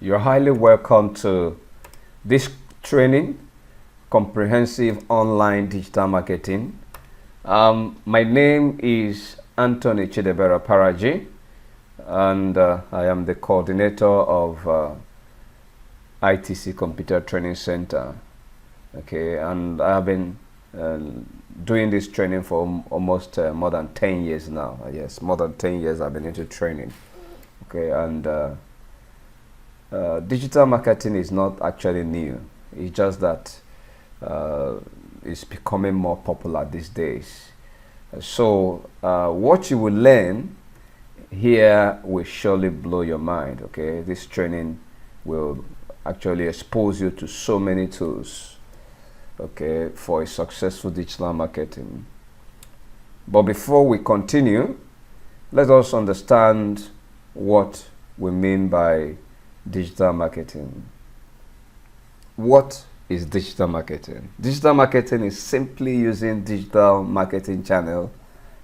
You're highly welcome to this training, Comprehensive Online Digital Marketing. My name is Anthony Chidebere Oparaji, and I am the coordinator of ITC Computer Training Center. Okay, and I have been doing this training for almost more than 10 years now. Yes, more than 10 years I've been into training. Okay, and digital marketing is not actually new. It's just that it's becoming more popular these days. So what you will learn here will surely blow your mind. Okay, this training will actually expose you to so many tools, okay, for a successful digital marketing. But before we continue, let us understand what we mean by digital marketing. What is digital marketing? Digital marketing is simply using digital marketing channel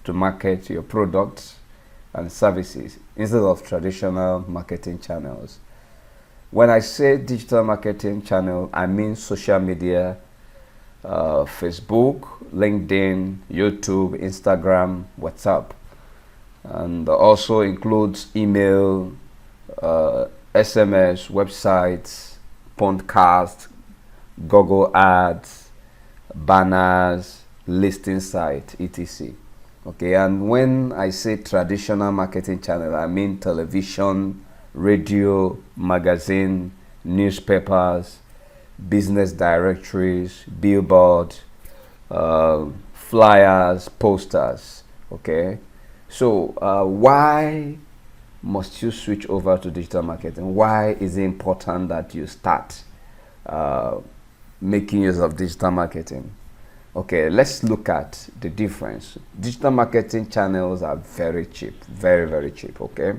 to market your products and services instead of traditional marketing channels. When I say digital marketing channel, I mean social media, Facebook, LinkedIn, YouTube, Instagram, WhatsApp, and also includes email, SMS, websites, podcast, Google Ads, banners, listing site, etc. Okay, and when I say traditional marketing channel, I mean television, radio, magazine, newspapers, business directories, billboard, flyers, posters. Okay, so why must you switch over to digital marketing? Why is it important that you start making use of digital marketing? Okay, let's look at the difference. Digital marketing channels are very cheap, very, very cheap. Okay,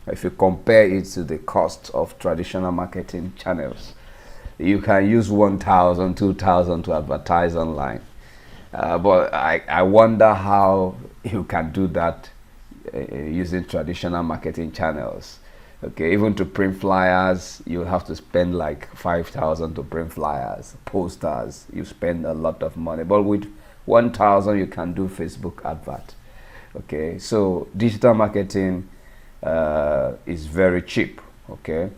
if you compare it to the cost of traditional marketing channels, you can use 1,000, 2,000 to advertise online. But I wonder how you can do that using traditional marketing channels. Okay, even to print flyers, you have to spend like 5,000 to print flyers. Posters, you spend a lot of money. But with 1,000, you can do Facebook advert. Okay, so digital marketing is very cheap. Okay,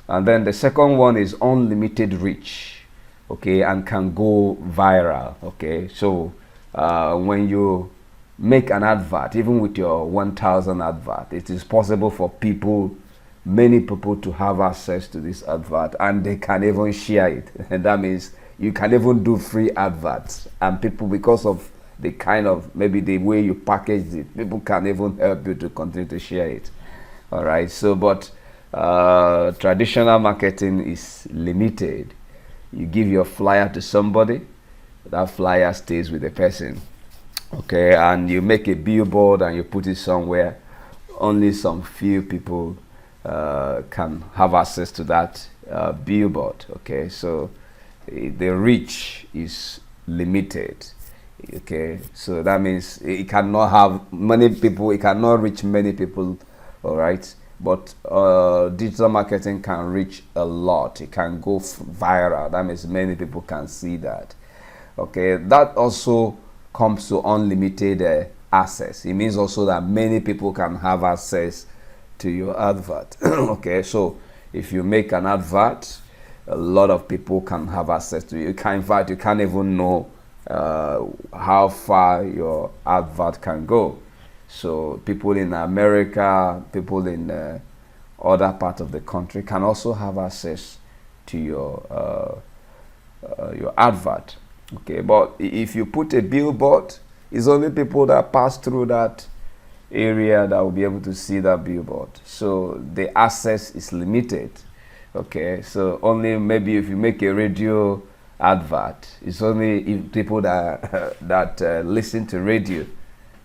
and then the second one is unlimited reach. Okay, and can go viral. Okay, so when you make an advert, even with your 1,000 advert, it is possible for many people to have access to this advert, and they can even share it. And that means you can even do free adverts, and people, because of the kind of, maybe the way you package it, people can even help you to continue to share it. All right, so but traditional marketing is limited. You give your flyer to somebody, that flyer stays with the person. Okay, and you make a billboard and you put it somewhere, only some few people can have access to that billboard. Okay, so the reach is limited. Okay, so that means it cannot have many people, it cannot reach many people. All right, but digital marketing can reach a lot. It can go viral. That means many people can see that. Okay, that also comes to unlimited access. It means also that many people can have access to your advert. Okay, so if you make an advert, a lot of people can have access to it. You can, in fact, you can't even know how far your advert can go. So people in America, people in other parts of the country can also have access to your advert. Okay, but if you put a billboard, it's only people that pass through that area that will be able to see that billboard. So the access is limited. Okay, so only maybe if you make a radio advert, it's only if people that listen to radio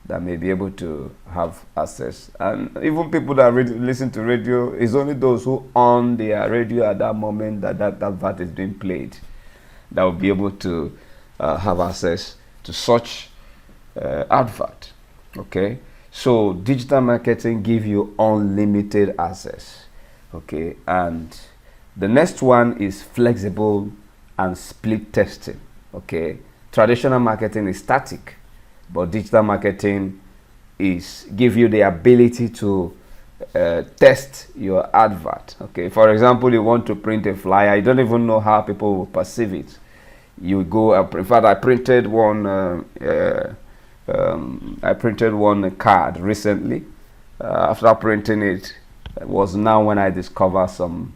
that may be able to have access. And even people that listen to radio, it's only those who own their radio at that moment that advert is being played that will be able to have access to such advert. Okay, so digital marketing give you unlimited access. Okay, and The next one is flexible and split testing. Okay, traditional marketing is static, but digital marketing is give you the ability to test your advert. Okay, for example, you want to print a flyer, you don't even know how people will perceive it. You go, in fact, I printed one card recently. After printing it, it was now when I discovered some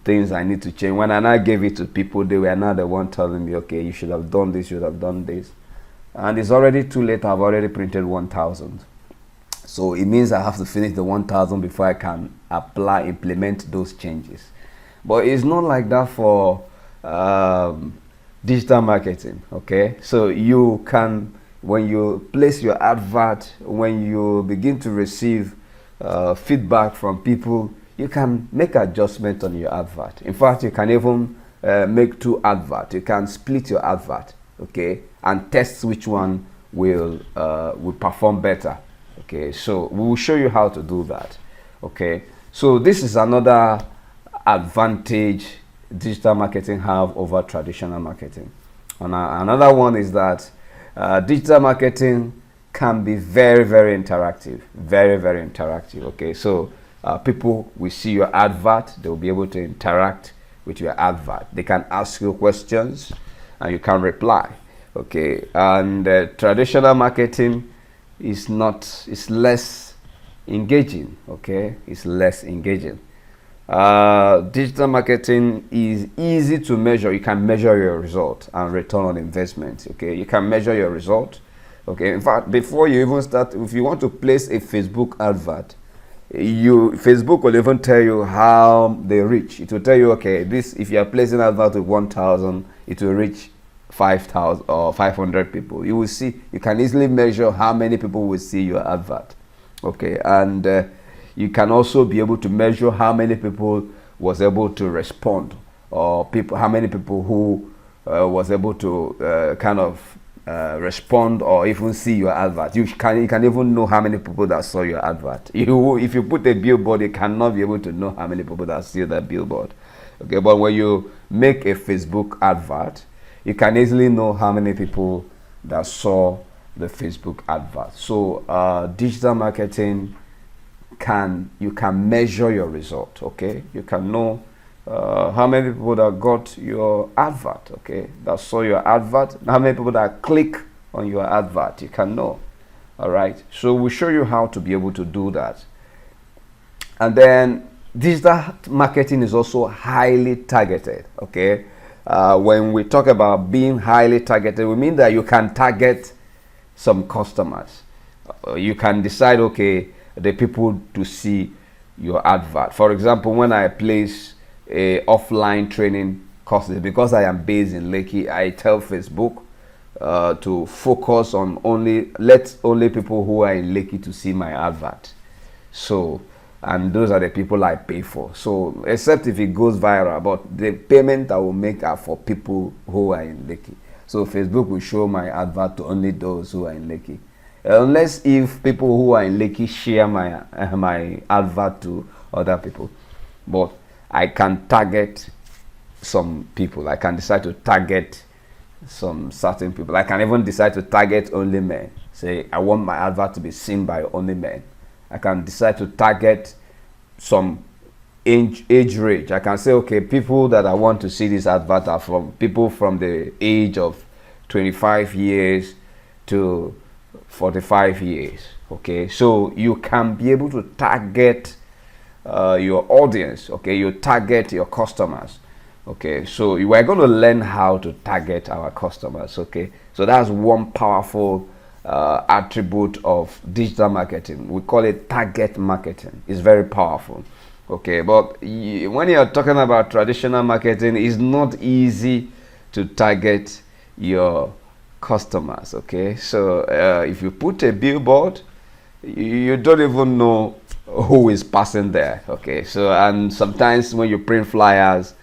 things I need to change. When I now gave it to people, they were now the one telling me, okay, you should have done this, you should have done this. And it's already too late. I've already printed 1,000. So it means I have to finish the 1,000 before I can implement those changes. But it's not like that for digital marketing. Okay, so you can, when you place your advert, when you begin to receive feedback from people, you can make adjustment on your advert. In fact, you can even make two adverts. You can split your advert, okay, and test which one will perform better. Okay, so we will show you how to do that. Okay, so this is another advantage digital marketing have over traditional marketing. And another one is that digital marketing can be very, very interactive. Very, very interactive. Okay, so people will see your advert, they will be able to interact with your advert. They can ask you questions and you can reply. Okay, and traditional marketing is less engaging. Okay, it's less engaging. Digital marketing is easy to measure. You can measure your result and return on investment. Okay, you can measure your result. Okay, in fact, before you even start, if you want to place a Facebook advert, Facebook will even tell you how they reach. It will tell you, okay, this, if you are placing advert with 1,000, it will reach 5,000 or 500 people. You will see, you can easily measure how many people will see your advert. Okay, and you can also be able to measure how many people was able to respond, or how many people who was able to respond or even see your advert. You can even know how many people that saw your advert. If you put a billboard, you cannot be able to know how many people that see that billboard. Okay, but when you make a Facebook advert, you can easily know how many people that saw the Facebook advert. So digital marketing, you can measure your result. Okay, you can know how many people that got your advert, okay, that saw your advert, how many people that click on your advert, you can know. All right, so we'll show you how to be able to do that. And then digital marketing is also highly targeted. Okay, when we talk about being highly targeted, we mean that you can target some customers. You can decide, okay, the people to see your advert. For example, when I place a offline training courses, because I am based in Lekki, I tell Facebook to focus on let only people who are in Lekki to see my advert. So, and those are the people I pay for. So, except if it goes viral, but the payment I will make are for people who are in Lekki. So Facebook will show my advert to only those who are in Lekki. Unless if people who are in Lekki share my advert to other people. But I can target some people. I can decide to target some certain people. I can even decide to target only men. Say, I want my advert to be seen by only men. I can decide to target some age range. I can say, okay, people that I want to see this advert are from people from the age of 25 years to 45 years. Okay, so you can be able to target your audience. Okay, you target your customers. Okay, so we are going to learn how to target our customers. Okay, so that's one powerful attribute of digital marketing. We call it target marketing. It's very powerful. Okay, but when you're talking about traditional marketing, it's not easy to target your customers. Okay, so if you put a billboard, you don't even know who is passing there. Okay, so, and sometimes when you print flyers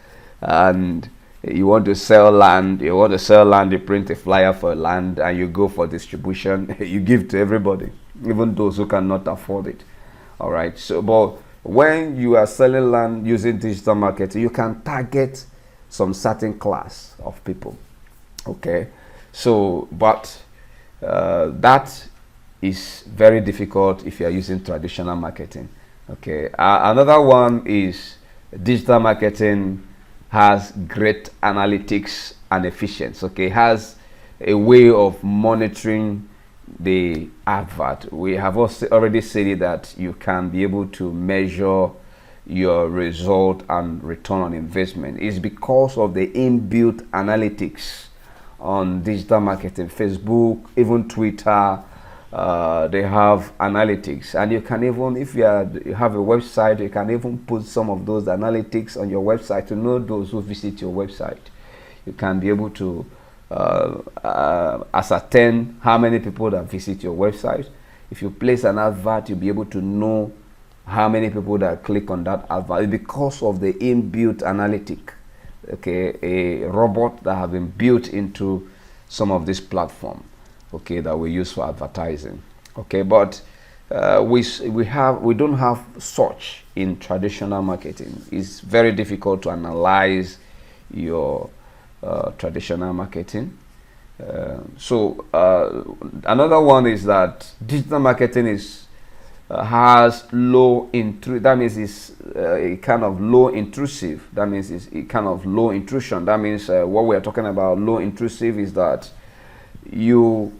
and you want to sell land, you print a flyer for land and you go for distribution, you give to everybody, even those who cannot afford it. All right, so, but when you are selling land using digital marketing, you can target some certain class of people. Okay, so but that is very difficult if you are using traditional marketing. Okay, another one is digital marketing has great analytics and efficiency. Okay, has a way of monitoring the advert. We have also already said that you can be able to measure your result and return on investment. It's because of the inbuilt analytics on digital marketing. Facebook, even Twitter, they have analytics, and you can even, if you have a website, you can even put some of those analytics on your website to know those who visit your website. You can be able to ascertain how many people that visit your website. If you place an advert, you'll be able to know how many people that click on that advert. It's because of the inbuilt analytic, okay, a robot that have been built into some of this platform, okay, that we use for advertising. Okay, but we don't have such in traditional marketing. It's very difficult to analyze your traditional marketing. So another one is that digital marketing is has low intrusive. That means it's a kind of low intrusive. That means it's a kind of low intrusion. That means what we are talking about low intrusive is that you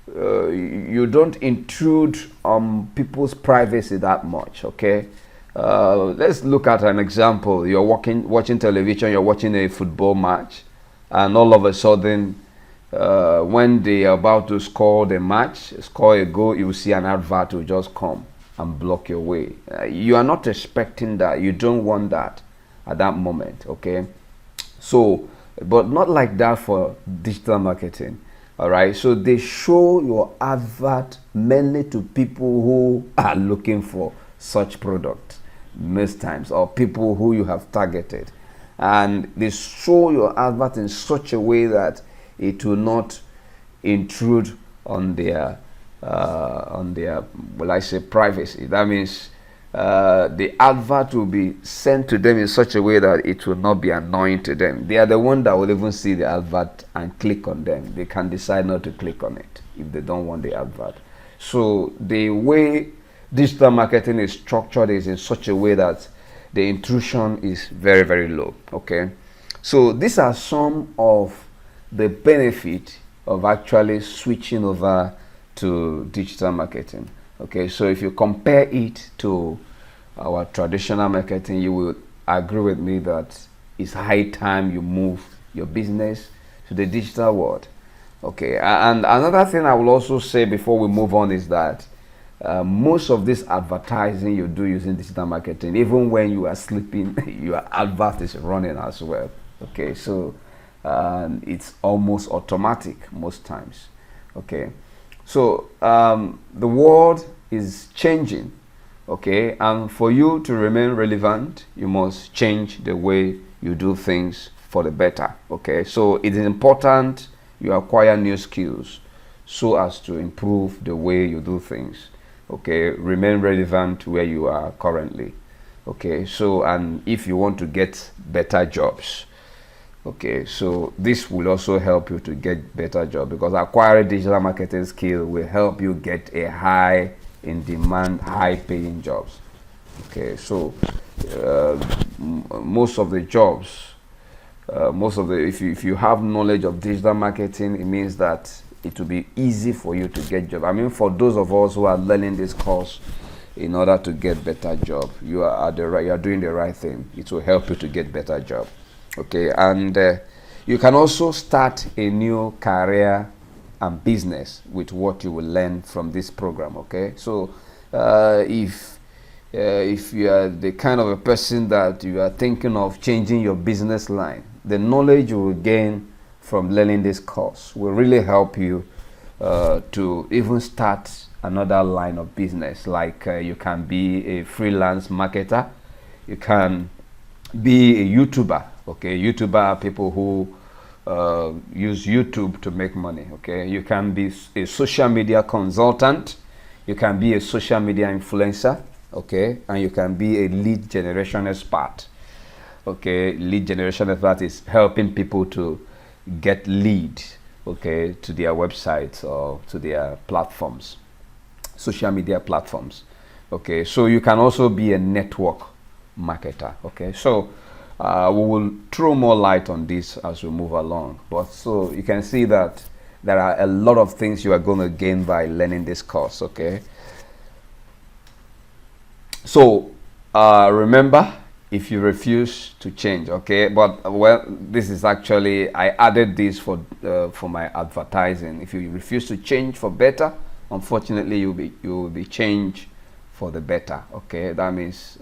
don't intrude on people's privacy that much. Okay, let's look at an example. You're watching television, you're watching a football match, and all of a sudden when they are about to score a goal, you will see an advert will just come and block your way. You are not expecting that. You don't want that at that moment. Okay, so but not like that for digital marketing. All right, so they show your advert mainly to people who are looking for such product most times, or people who you have targeted, and they show your advert in such a way that it will not intrude on their well, I say privacy. That means the advert will be sent to them in such a way that it will not be annoying to them. They are the one that will even see the advert and click on them. They can decide not to click on it if they don't want the advert. So the way digital marketing is structured is in such a way that the intrusion is very, very low. Okay, so these are some of the benefit of actually switching over to digital marketing. Okay, so if you compare it to our traditional marketing, you will agree with me that it's high time you move your business to the digital world. Okay, and another thing I will also say before we move on is that most of this advertising you do using digital marketing, even when you are sleeping, your advert is running as well. Okay, so it's almost automatic most times. Okay, so the world is changing. Okay, and for you to remain relevant, you must change the way you do things for the better. Okay, so it is important you acquire new skills so as to improve the way you do things. Okay, remain relevant where you are currently. Okay, so and if you want to get better jobs, okay, so this will also help you to get better job, because acquiring digital marketing skill will help you get a high in demand, high paying jobs. Okay, so most of the jobs, if you have knowledge of digital marketing, it means that it will be easy for you to get job. I mean, for those of us who are learning this course in order to get better job, you are doing the right thing. It will help you to get better job. Okay, and you can also start a new career and business with what you will learn from this program. Okay, so if you are the kind of a person that you are thinking of changing your business line, the knowledge you will gain from learning this course will really help you to even start another line of business. Like you can be a freelance marketer, you can be a YouTuber. Okay, YouTuber are people who use YouTube to make money. Okay, you can be a social media consultant, you can be a social media influencer. okay, and you can be a lead generation expert. Okay, lead generation expert is helping people to get lead, okay, to their websites or to their platforms, social media platforms. Okay, so you can also be a network marketer. Okay, so we will throw more light on this as we move along, but so you can see that there are a lot of things you are going to gain by learning this course. Okay, so remember, if you refuse to change, okay, but well, this is actually, I added this for my advertising. If you refuse to change for better, unfortunately you will be changed for the better. Okay, that means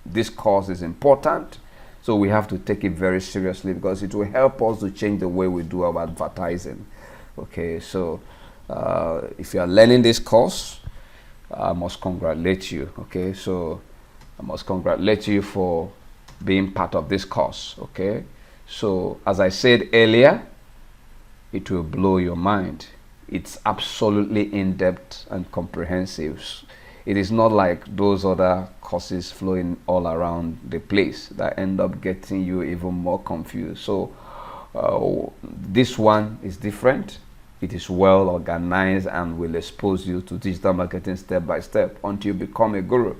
this course is important, so we have to take it very seriously because it will help us to change the way we do our advertising. Okay, so if you are learning this course, I must congratulate you. Okay, so I must congratulate you for being part of this course. Okay, so as I said earlier, it will blow your mind. It's absolutely in-depth and comprehensive. It is not like those other courses flowing all around the place that end up getting you even more confused. So this one is different. It is well organized and will expose you to digital marketing step by step until you become a guru.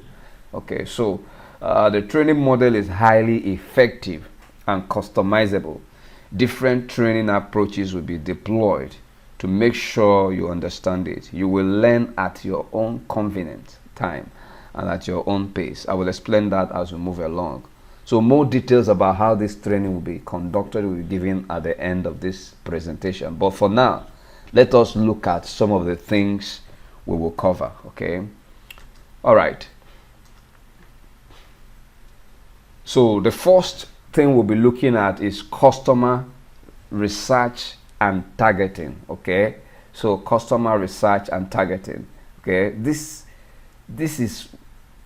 Okay, so the training model is highly effective and customizable. Different training approaches will be deployed to make sure you understand it. You will learn at your own convenient time and at your own pace. I will explain that as we move along. So more details about how this training will be conducted will be given at the end of this presentation. But for now, let us look at some of the things we will cover. Okay, all right. So the first thing we'll be looking at is customer research and targeting. Okay, so customer research and targeting. Okay, this is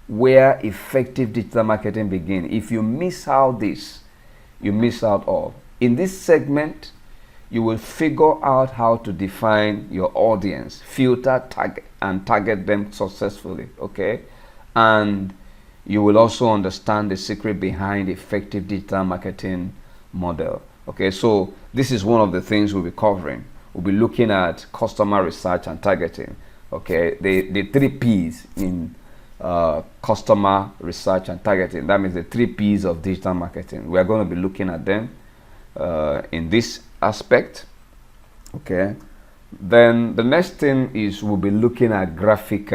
where effective digital marketing begins. If you miss out this, you miss out all. In this segment, you will figure out how to define your audience, filter, target them successfully. Okay, and you will also understand the secret behind effective digital marketing model. Okay, so this is one of the things we'll be covering. We'll be looking at customer research and targeting. Okay, the 3 P's in customer research and targeting. That means the 3 P's of digital marketing. We are going to be looking at them in this aspect. Okay, then the next thing is we'll be looking at graphic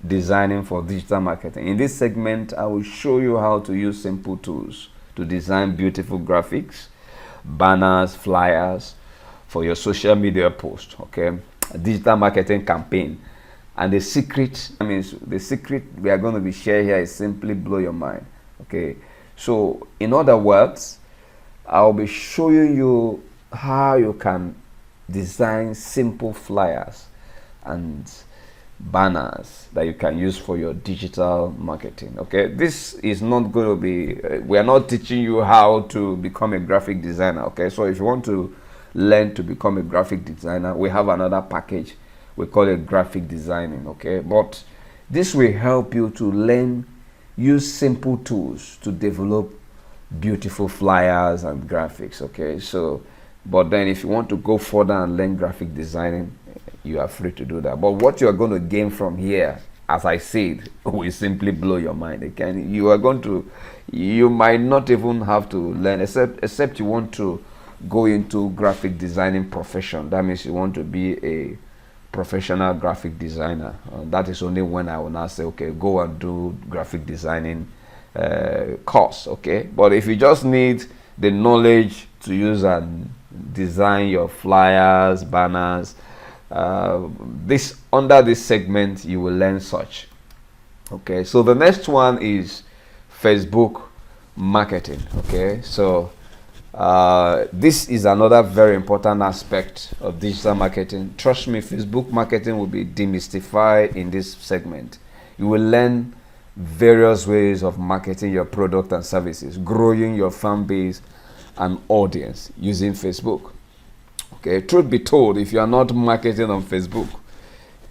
designing for digital marketing. In this segment, I will show you how to use simple tools to design beautiful graphics, banners, flyers for your social media post. Okay, a digital marketing campaign. And the secret, the secret we are going to be sharing here is simply blow your mind. Okay, so in other words, I'll be showing you how you can design simple flyers and banners that you can use for your digital marketing. Okay, this is not going to be we are not teaching you how to become a graphic designer. Okay, so if you want to learn to become a graphic designer, we have another package we call it graphic designing. Okay, but this will help you to learn, use simple tools to develop beautiful flyers and graphics. Okay, so but then if you want to go further and learn graphic designing, you are free to do that. But what you are going to gain from here, as I said, will simply blow your mind. Again, you might not even have to learn, except you want to go into graphic designing profession. That means you want to be a professional graphic designer. That is only when I will now say, okay, go and do graphic designing course. Okay, but if you just need the knowledge to use and design your flyers, banners, under this segment you will learn such. Okay, so the next one is Facebook marketing. Okay, so this is another very important aspect of digital marketing. Trust me, Facebook marketing will be demystified in this segment. You will learn various ways of marketing your product and services, growing your fan base and audience using Facebook. Okay, truth be told, if you are not marketing on Facebook,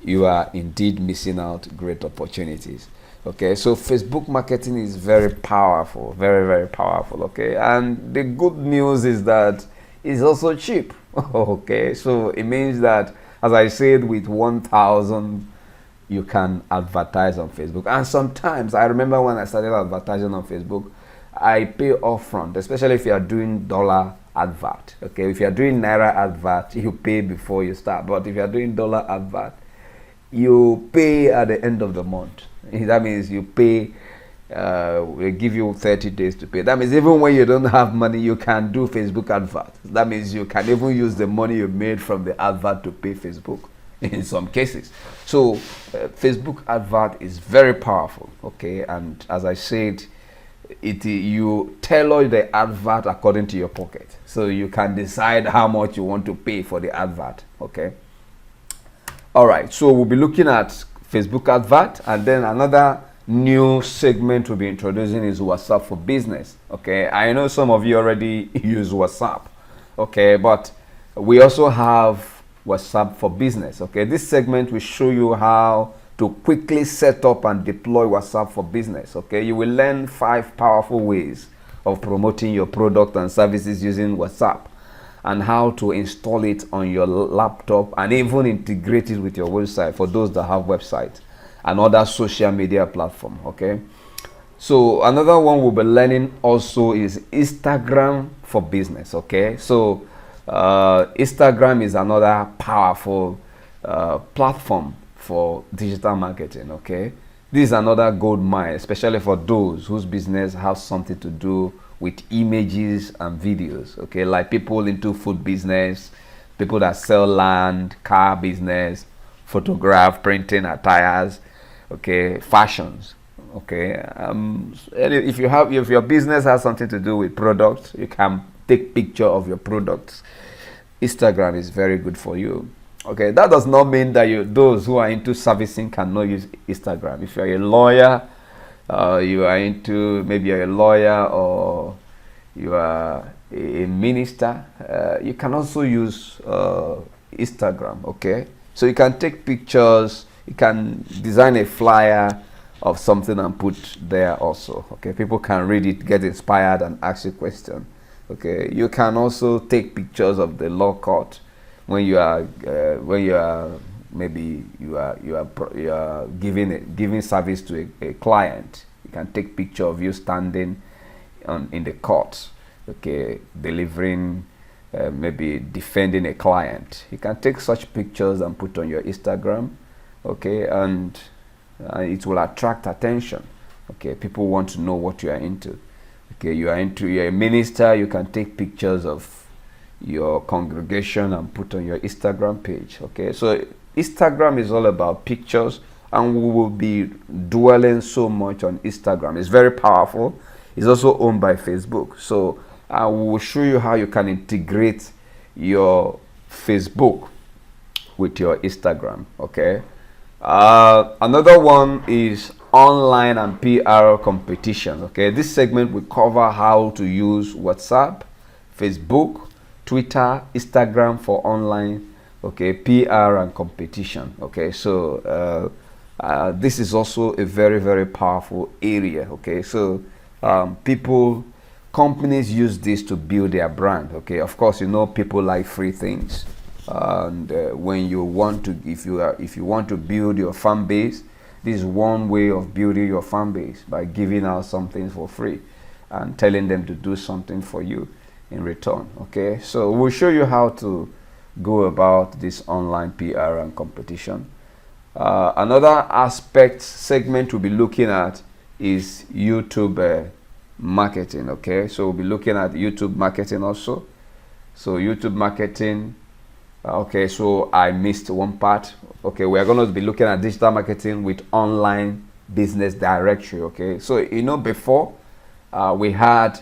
you are indeed missing out great opportunities. Okay, so Facebook marketing is very powerful, very, very powerful. Okay, and the good news is that it's also cheap. Okay, so it means that, as I said, with 1,000 you can advertise on Facebook. And sometimes I remember when I started advertising on Facebook, I pay upfront, especially if you are doing dollar advert. Okay, if you are doing naira advert, you pay before you start. But if you are doing dollar advert, you pay at the end of the month. That means you pay, we give you 30 days to pay. That means even when you don't have money, you can do Facebook advert. That means you can even use the money you made from the advert to pay Facebook in some cases. So Facebook advert is very powerful. Okay, and as I said, you tailor the advert according to your pocket, so you can decide how much you want to pay for the advert. Okay, all right, so we'll be looking at Facebook advert, and then another new segment we'll be introducing is WhatsApp for business. Okay, I know some of you already use WhatsApp. Okay, but we also have WhatsApp for business. Okay, this segment will show you how to quickly set up and deploy WhatsApp for business. Okay, you will learn 5 powerful ways of promoting your product and services using WhatsApp, and how to install it on your laptop and even integrate it with your website for those that have websites and other social media platform. Okay, so another one we'll be learning also is Instagram for business. Okay, so Instagram is another powerful platform for digital marketing. Okay, this is another gold mine, especially for those whose business has something to do with images and videos. Okay, like people into food business, people that sell land, car business, photograph, printing, attires, okay, fashions. Okay, if your business has something to do with products, you can take picture of your products. Instagram is very good for you. Okay, that does not mean that those who are into servicing cannot use Instagram. If you're a lawyer, you are into, maybe you're a lawyer or you are a minister, you can also use Instagram. Okay, so you can take pictures, you can design a flyer of something and put there also. Okay, people can read it, get inspired, and ask you questions. Okay, you can also take pictures of the law court when you are maybe you are giving service to a client. You can take picture of you standing in the court, okay, delivering, maybe defending a client. You can take such pictures and put on your Instagram. Okay, and it will attract attention. Okay, people want to know what you are into. Okay, you're a minister, you can take pictures of your congregation and put on your Instagram page. Okay, so Instagram is all about pictures, and we will be dwelling so much on Instagram. It's very powerful. It's also owned by Facebook, so I will show you how you can integrate your Facebook with your Instagram. Okay, another one is online and PR competition. Okay, this segment will cover how to use WhatsApp, Facebook, Twitter, Instagram for online, okay, PR and competition. Okay, so this is also a very, very powerful area. Okay, so companies use this to build their brand. Okay, of course, people like free things, and when you want to, if you want to build your fan base, this is one way of building your fan base, by giving out something for free and telling them to do something for you in return. Okay, so we'll show you how to go about this online PR and competition. Another aspect segment we'll be looking at is YouTube marketing. Okay, so we'll be looking at YouTube marketing also. So YouTube marketing, okay, so I missed one part. Okay, we are going to be looking at digital marketing with online business directory. Okay, so before we had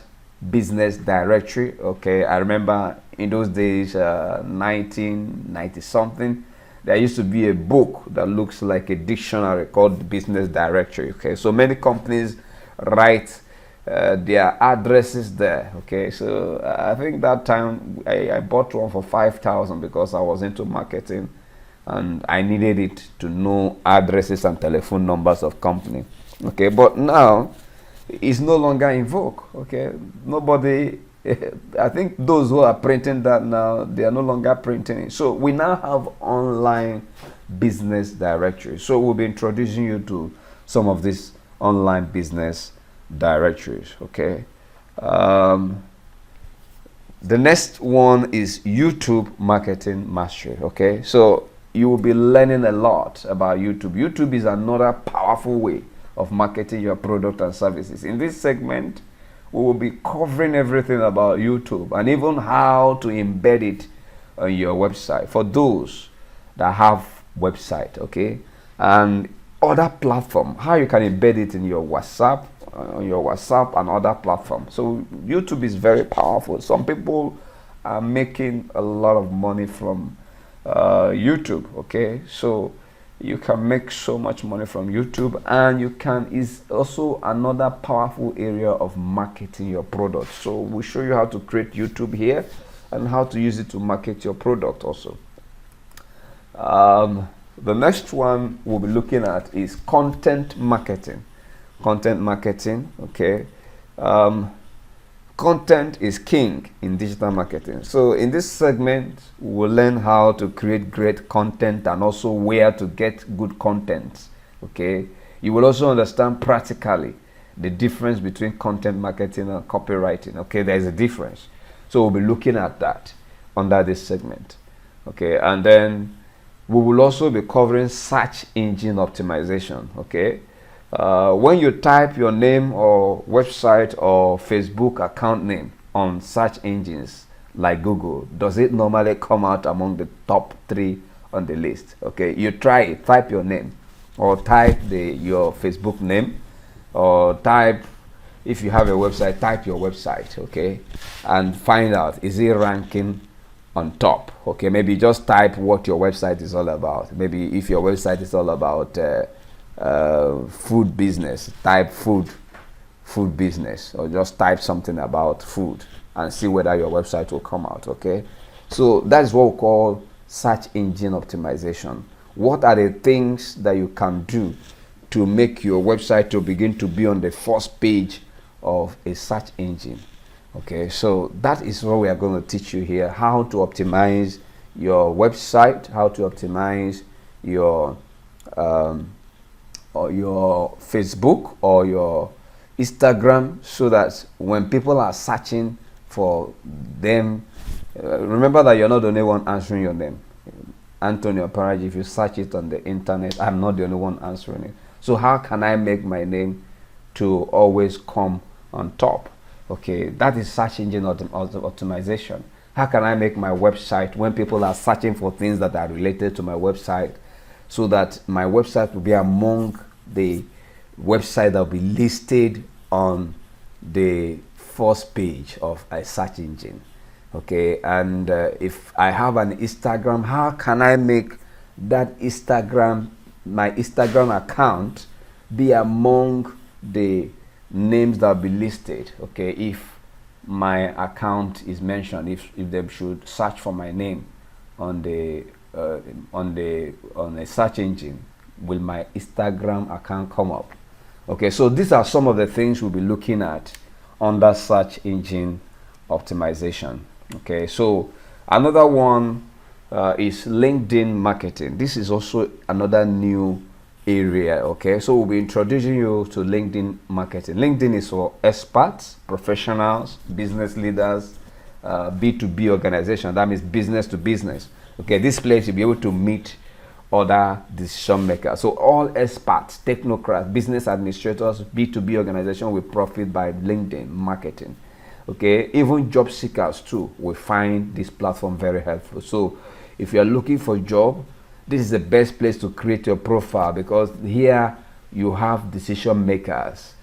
business directory. Okay, I remember in those days, 1990 something, there used to be a book that looks like a dictionary called business directory. Okay, so many companies write their addresses there. Okay, so I think that time I bought one for 5,000 because I was into marketing and I needed it to know addresses and telephone numbers of company. Okay, but now it's no longer in vogue. Okay, nobody. I think those who are printing that now, they are no longer printing it. So we now have online business directories. So we'll be introducing you to some of these online business directories. Okay. The next one is YouTube marketing mastery. Okay, so you will be learning a lot about YouTube. YouTube is another powerful way of marketing your product and services. In this segment, we will be covering everything about YouTube and even how to embed it on your website for those that have website. Okay, and other platform, how you can embed it in your WhatsApp, and other platforms. So YouTube is very powerful. Some people are making a lot of money from YouTube. Okay, so you can make so much money from YouTube, and you can is also another powerful area of marketing your product. So we'll show you how to create YouTube here and how to use it to market your product also. The next one we'll be looking at is content marketing. Content marketing, okay. Content is king in digital marketing. So in this segment, we'll learn how to create great content and also where to get good content. Okay. You will also understand practically the difference between content marketing and copywriting. Okay, there's a difference. So we'll be looking at that under this segment. Okay, and then we will also be covering search engine optimization. Okay. When you type your name or website or Facebook account name on search engines like Google, does it normally come out among the top 3 on the list? Okay, you try it, type your name or type your Facebook name, or type, if you have a website, type your website, okay, and find out, is it ranking on top? Okay, maybe just type what your website is all about. Maybe if your website is all about food business, type food business, or just type something about food and see whether your website will come out. Okay, so that's what we call search engine optimization. What are the things that you can do to make your website to begin to be on the first page of a search engine? Okay, so that is what we are going to teach you here: how to optimize your website, how to optimize your or your Facebook or your Instagram, so that when people are searching for them, remember that you're not the only one answering your name. Anthony Oparaji, if you search it on the internet, I'm not the only one answering it. So how can I make my name to always come on top? Okay, that is search engine optimization. How can I make my website, when people are searching for things that are related to my website, so that my website will be among the website that will be listed on the first page of a search engine? Okay, and if I have an Instagram, how can I make that my Instagram account be among the names that will be listed? Okay, if my account is mentioned, if they should search for my name on a search engine, will my Instagram account come up? Okay, so these are some of the things we'll be looking at under search engine optimization. Okay, so another one is LinkedIn marketing. This is also another new area. Okay, so we'll be introducing you to LinkedIn marketing. LinkedIn is for experts, professionals, business leaders, B2B organization. That means business to business. Okay, this place you'll be able to meet other decision makers. So all experts, technocrats, business administrators, B2B organization will profit by LinkedIn marketing. Okay, even job seekers too will find this platform very helpful. So if you are looking for a job, this is the best place to create your profile, because here you have decision makers.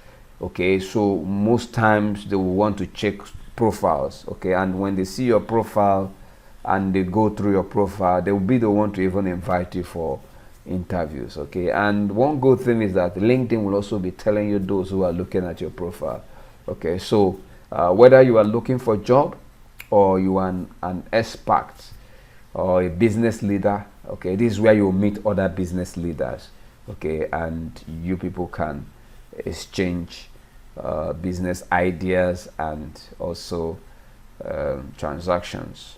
Okay, so most times they will want to check profiles. Okay, and when they see your profile and they go through your profile, they will be the one to even invite you for interviews. Okay, and one good thing is that LinkedIn will also be telling you those who are looking at your profile. Okay, so whether you are looking for a job or you are an expert or a business leader, okay, this is where you will meet other business leaders. Okay, and you people can exchange business ideas and also transactions.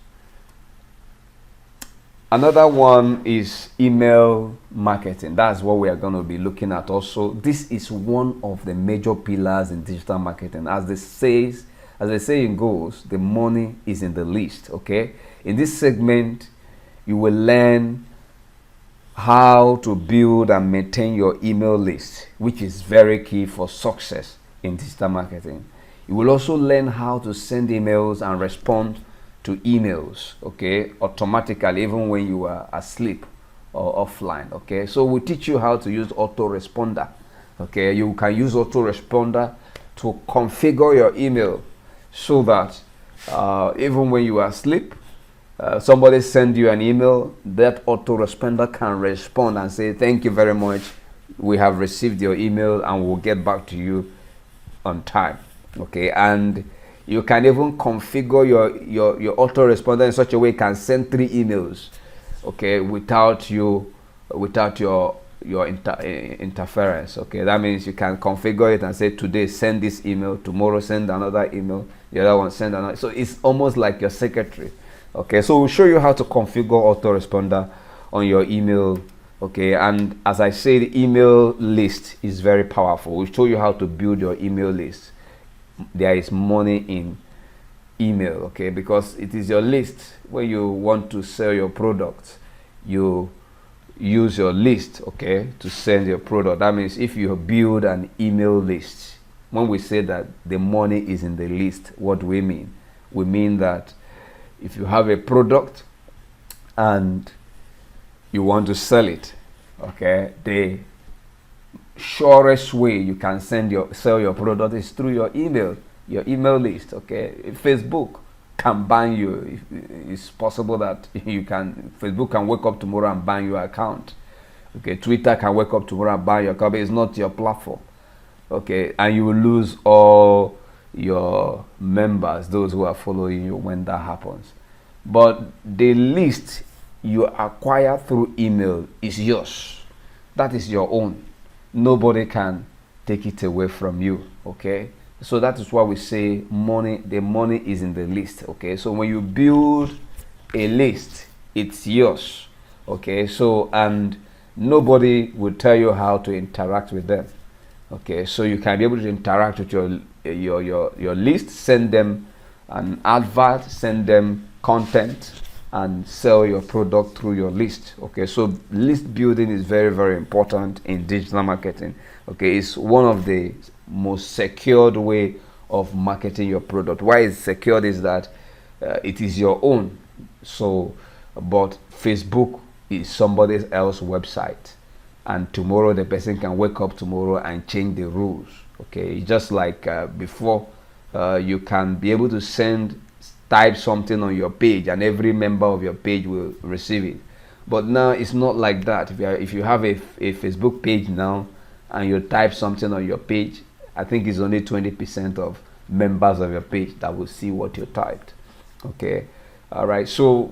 Another one is email marketing. That's what we are going to be looking at also. This is one of the major pillars in digital marketing. As the saying goes, the money is in the list, okay? In this segment, you will learn how to build and maintain your email list, which is very key for success in digital marketing. You will also learn how to send emails and respond to emails, okay, automatically, even when you are asleep or offline, okay. So we teach you how to use autoresponder, okay. You can use autoresponder to configure your email so that even when you are asleep, somebody send you an email, that autoresponder can respond and say, thank you very much, we have received your email and we'll get back to you on time, okay. And you can even configure your autoresponder in such a way it can send 3 emails, okay, without your interference, okay. That means you can configure it and say, today send this email, tomorrow send another email, the other one send another. So it's almost like your secretary, okay. So we'll show you how to configure autoresponder on your email, okay. And as I say, the email list is very powerful. We'll show you how to build your email list. There is money in email, okay, because it is your list. When you want to sell your product, you use your list, okay, to send your product. That means if you build an email list, when we say that the money is in the list, what do we mean? We mean that if you have a product and you want to sell it, okay, the surest way you can sell your product is through your email list, okay. Facebook can ban you. It's possible that Facebook can wake up tomorrow and ban your account, okay. Twitter can wake up tomorrow and ban your account, but it's not your platform, okay, and you will lose all your members, those who are following you, when that happens. But the list you acquire through email is yours. That is your own. Nobody can take it away from you, okay. So that is why we say the money is in the list, okay. So when you build a list, it's yours, okay. So, and nobody will tell you how to interact with them, okay. So you can be able to interact with your list, send them an advert, send them content, and sell your product through your list, okay. So list building is very, very important in digital marketing, okay. It's one of the most secured way of marketing your product. Why it's secured is that it is your own. So, but Facebook is somebody else's website, and tomorrow the person can wake up tomorrow and change the rules, okay. It's just like before, you can be able to type something on your page and every member of your page will receive it. But now it's not like that. If you have a Facebook page now and you type something on your page, I think it's only 20% of members of your page that will see what you typed, okay. All right. So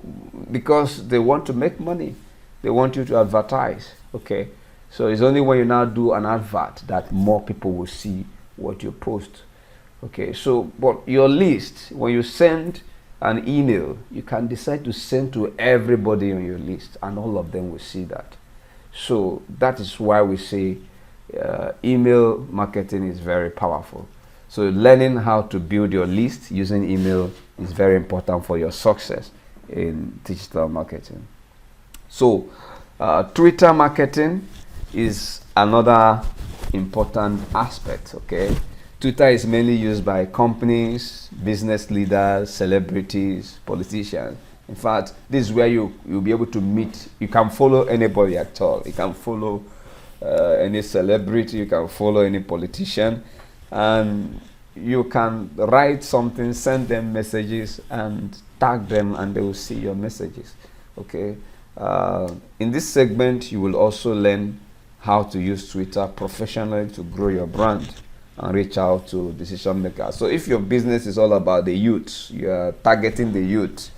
because they want to make money, they want you to advertise, okay. So it's only when you now do an advert that more people will see what you post, okay. So but your list, when you send an email, you can decide to send to everybody on your list and all of them will see that. So that is why we say email marketing is very powerful. So learning how to build your list using email is very important for your success in digital marketing. So Twitter marketing is another important aspect, okay. Twitter is mainly used by companies, business leaders, celebrities, politicians. In fact, this is where you'll be able to meet. You can follow anybody at all. You can follow any celebrity, you can follow any politician, and you can write something, send them messages and tag them and they will see your messages, okay. In this segment, you will also learn how to use Twitter professionally to grow your brand and reach out to decision makers. So if your business is all about the youth, you are targeting the youth,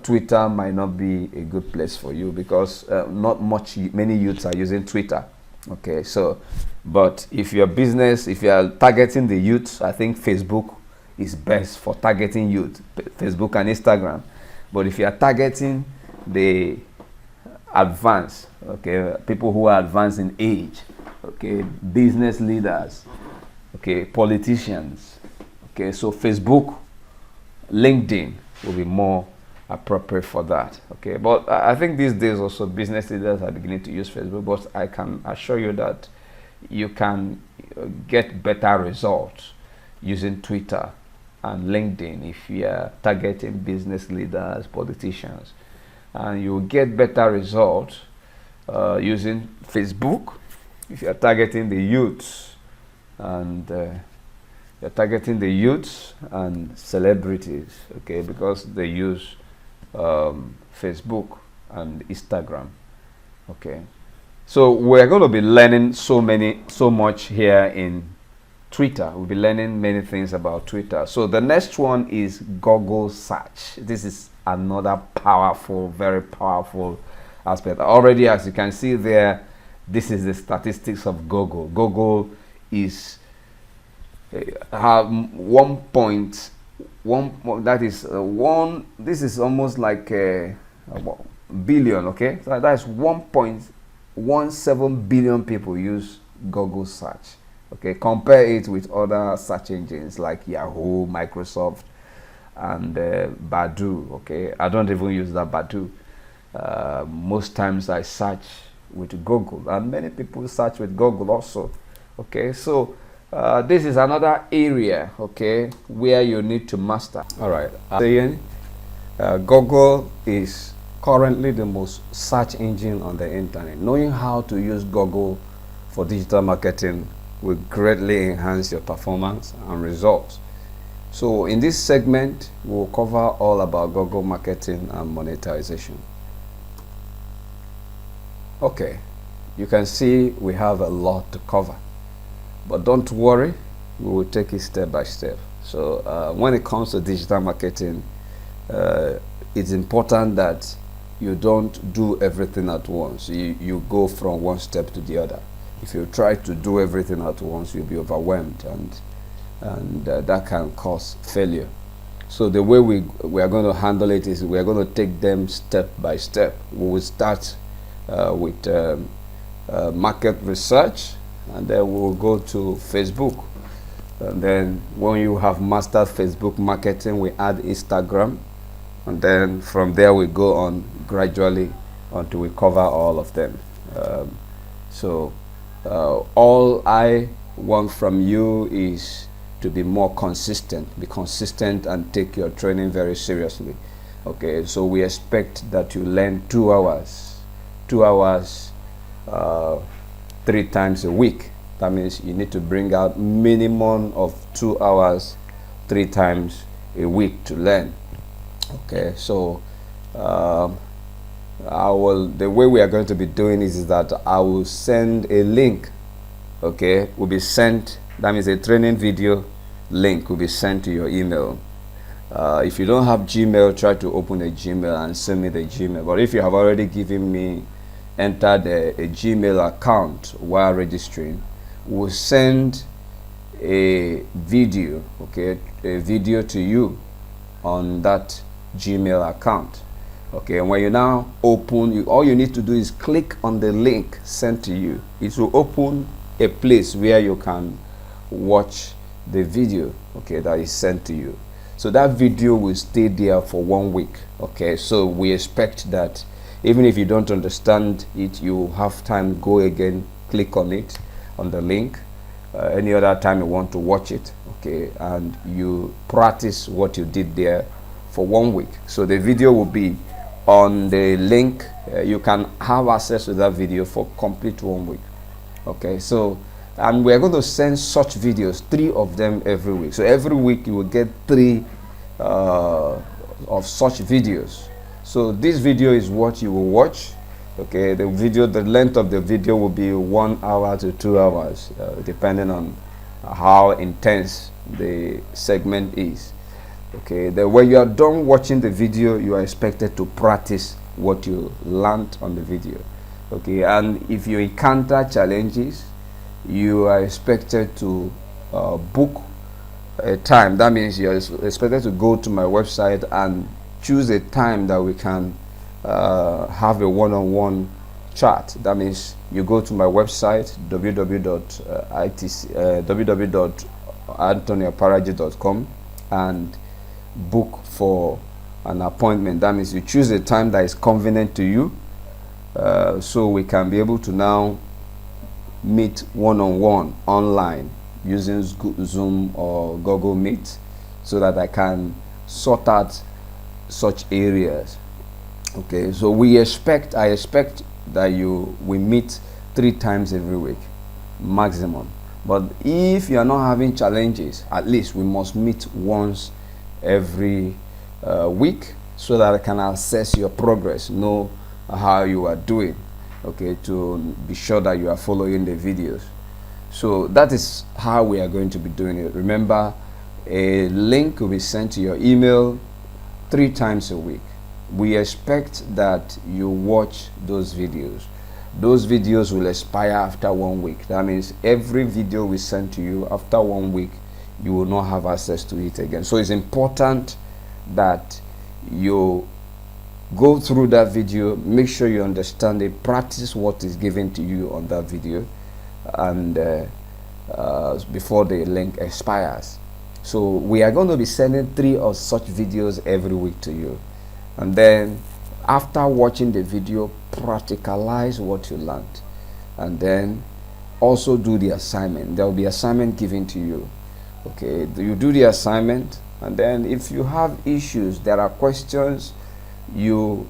Twitter might not be a good place for you because many youths are using Twitter, Okay, so but if your business, if you are targeting the youth, I think Facebook is best for targeting youth, Facebook and Instagram. But if you are targeting the advanced, okay, people who are advanced in age, okay, business leaders, okay, politicians, okay, so Facebook, LinkedIn will be more appropriate for that. Okay, but I think these days also business leaders are beginning to use Facebook, but I can assure you that you can get better results using Twitter and LinkedIn if you are targeting business leaders, politicians, and you will get better results using Facebook if you are targeting the youths and you're targeting the youths and celebrities, okay, because they use Facebook and Instagram. Okay, so we're going to be learning so much here in Twitter. We'll be learning many things about Twitter. So the next one is Google search. This is another powerful, very powerful aspect. Already, as you can see there, this is the statistics of Google. Google is have 1.1, that is one, this is almost like a billion, okay, so that's 1.17 billion people use Google search. Okay, compare it with other search engines like Yahoo, Microsoft, and Badu. Okay, I don't even use that Badu. Most times I search with Google, and many people search with Google also. Okay, so this is another area, okay, where you need to master. All right, saying Google is currently the most search engine on the internet. Knowing how to use Google for digital marketing will greatly enhance your performance and results. So in this segment, we'll cover all about Google marketing and monetization. Okay, you can see we have a lot to cover. But don't worry, we will take it step by step. So when it comes to digital marketing, it's important that you don't do everything at once. You go from one step to the other. If you try to do everything at once, you'll be overwhelmed, and that can cause failure. So the way we are going to handle it is we are going to take them step by step. We will start with market research, and then we'll go to Facebook. And then when you have mastered Facebook marketing, we add Instagram. And then from there we go on gradually until we cover all of them. All I want from you is to be more consistent. Be consistent and take your training very seriously. Okay, so we expect that you learn 2 hours 3 times a week. That means you need to bring out minimum of 2 hours 3 times a week to learn. Okay, so the way we are going to be doing is that I will send a link. Okay, will be sent, that means a training video link will be sent to your email. If you don't have Gmail, try to open a Gmail and send me the Gmail. But if you have already given me, entered a Gmail account while registering, we'll send a video, okay, a video to you on that Gmail account. Okay, and when you now open, all you need to do is click on the link sent to you. It will open a place where you can watch the video, okay, that is sent to you. So that video will stay there for 1 week. Okay, so we expect that even if you don't understand it, you have time, go again, click on it, on the link, any other time you want to watch it, okay, and you practice what you did there for 1 week. So the video will be on the link. You can have access to that video for complete 1 week. Okay, so and we're going to send such videos, 3 of them every week. So every week you will get 3 of such videos. So this video is what you will watch. Okay, the length of the video will be 1 hour to 2 hours, depending on how intense the segment is. Okay, then when you are done watching the video, you are expected to practice what you learned on the video. Okay, and if you encounter challenges, you are expected to book a time. That means you're expected to go to my website and choose a time that we can have a one-on-one chat. That means you go to my website www.anthonyoparaji.com and book for an appointment. That means you choose a time that is convenient to you, so we can be able to now meet one-on-one online using Zoom or Google Meet, so that I can sort out such areas. Okay, so I expect that we meet 3 times every week maximum. But if you are not having challenges, at least we must meet once every week, so that I can assess your progress, know how you are doing, okay, to be sure that you are following the videos. So that is how we are going to be doing it. Remember, a link will be sent to your email 3 times a week. We expect that you watch those videos. Those videos will expire after 1 week. That means every video we send to you, after 1 week, you will not have access to it again. So it's important that you go through that video, make sure you understand it, practice what is given to you on that video, and before the link expires. So we are going to be sending 3 of such videos every week to you, and then after watching the video, practicalize what you learned, and then also do the assignment. There will be assignment given to you. Okay, you do the assignment, and then if you have issues, there are questions, you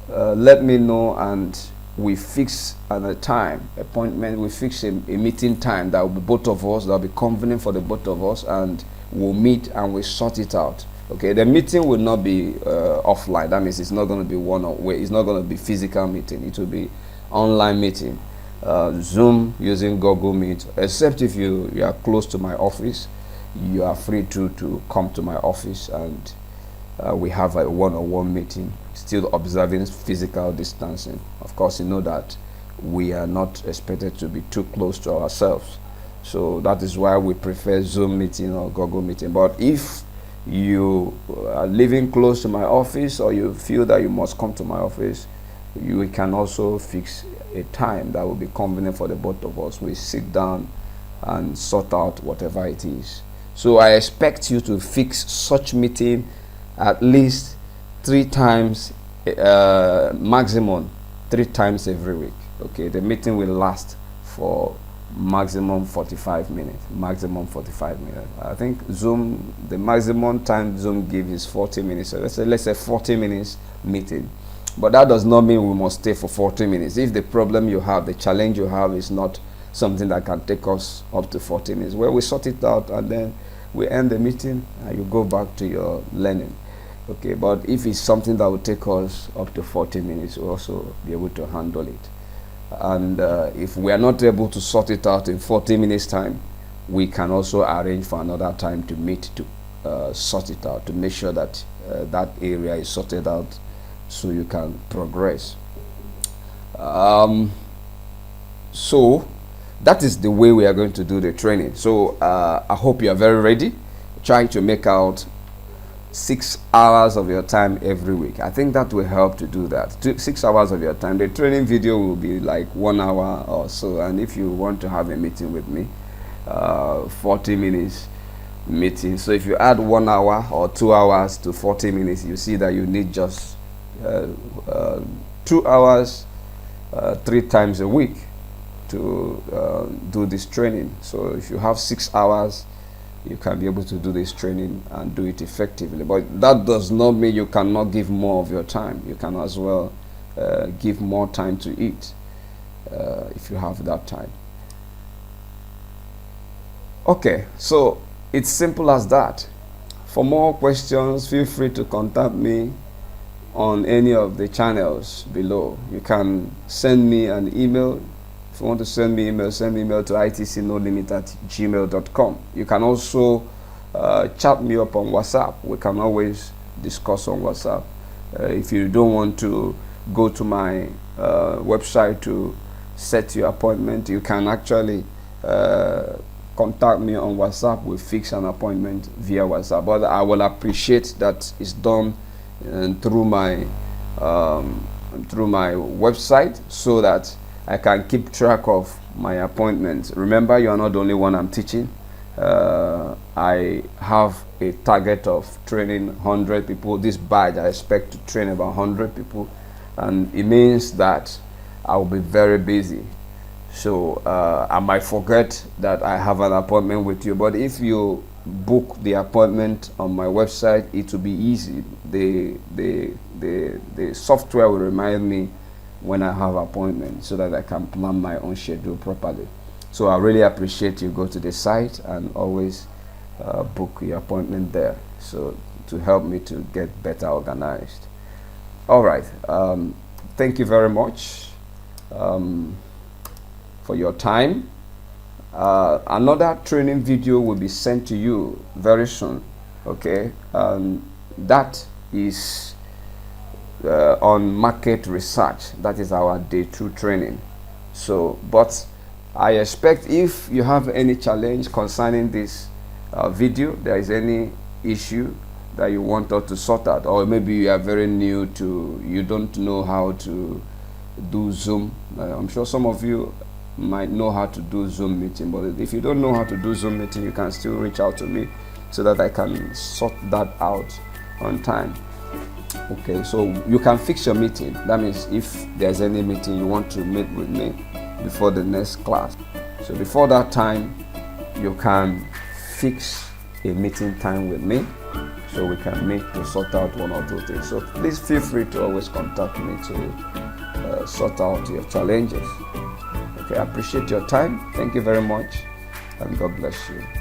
let me know, and we fix at a time appointment. We fix a meeting time that will be both of us, that will be convenient for the both of us, and we'll meet and we sort it out. Okay, the meeting will not be offline. That means it's not going to be one-on-one. It's not going to be physical meeting. It will be online meeting, Zoom using Google Meet. Except if you are close to my office, you are free to come to my office, and we have a one-on-one meeting, still observing physical distancing. Of course, you know that we are not expected to be too close to ourselves, so that is why we prefer Zoom meeting or Google meeting. But if you are living close to my office, or you feel that you must come to my office, we can also fix a time that will be convenient for the both of us. We sit down and sort out whatever it is. So I expect you to fix such meeting at least 3 times, maximum 3 times every week. Okay, the meeting will last for maximum 45 minutes. Maximum 45 minutes. I think Zoom, the maximum time Zoom gives is 40 minutes. So let's say 40 minutes meeting. But that does not mean we must stay for 40 minutes. If the problem you have, the challenge you have, is not something that can take us up to 40 minutes, well, we sort it out and then we end the meeting and you go back to your learning. Okay, but if it's something that will take us up to 40 minutes, we'll also be able to handle it. And if we are not able to sort it out in 40 minutes time, we can also arrange for another time to meet to sort it out, to make sure that that area is sorted out so you can progress. So that is the way we are going to do the training. So I hope you are very ready. Try to make out 6 hours of your time every week. I think that will help to do that. 6 hours of your time. The training video will be like 1 hour or so, and if you want to have a meeting with me, 40 minutes meeting. So if you add 1 hour or 2 hours to 40 minutes, you see that you need just 2 hours 3 times a week to do this training. So if you have 6 hours, you can be able to do this training and do it effectively. But that does not mean you cannot give more of your time. You can as well give more time to it if you have that time. Okay, so it's simple as that. For more questions, feel free to contact me on any of the channels below. You can send me an email. If you want to send me email, send me email to itcnolimit@gmail.com. You can also chat me up on WhatsApp. We can always discuss on WhatsApp. If you don't want to go to my website to set your appointment. You can actually contact me on WhatsApp. We fix an appointment via WhatsApp, but I will appreciate that it's done through my website, so that I can keep track of my appointments. Remember, you are not the only one I'm teaching. I have a target of training 100 people. This badge, I expect to train about 100 people, and it means that I will be very busy. So I might forget that I have an appointment with you, but if you book the appointment on my website, it will be easy. The software will remind me when I have appointments, so that I can plan my own schedule properly. So I really appreciate you go to the site and always book your appointment there, so to help me to get better organized. All right, thank you very much for your time. Another training video will be sent to you very soon, okay? That is on market research. That is our day 2 training. So, but I expect if you have any challenge concerning this video, there is any issue that you want us to sort out, or maybe you are very new to, you don't know how to do Zoom. I'm sure some of you might know how to do Zoom meeting, but if you don't know how to do Zoom meeting, you can still reach out to me so that I can sort that out on time. Okay, so you can fix your meeting. That means if there's any meeting you want to meet with me before the next class, so before that time you can fix a meeting time with me, so we can meet to sort out one or two things. So please feel free to always contact me to sort out your challenges. Okay, I appreciate your time. Thank you very much, and God bless you.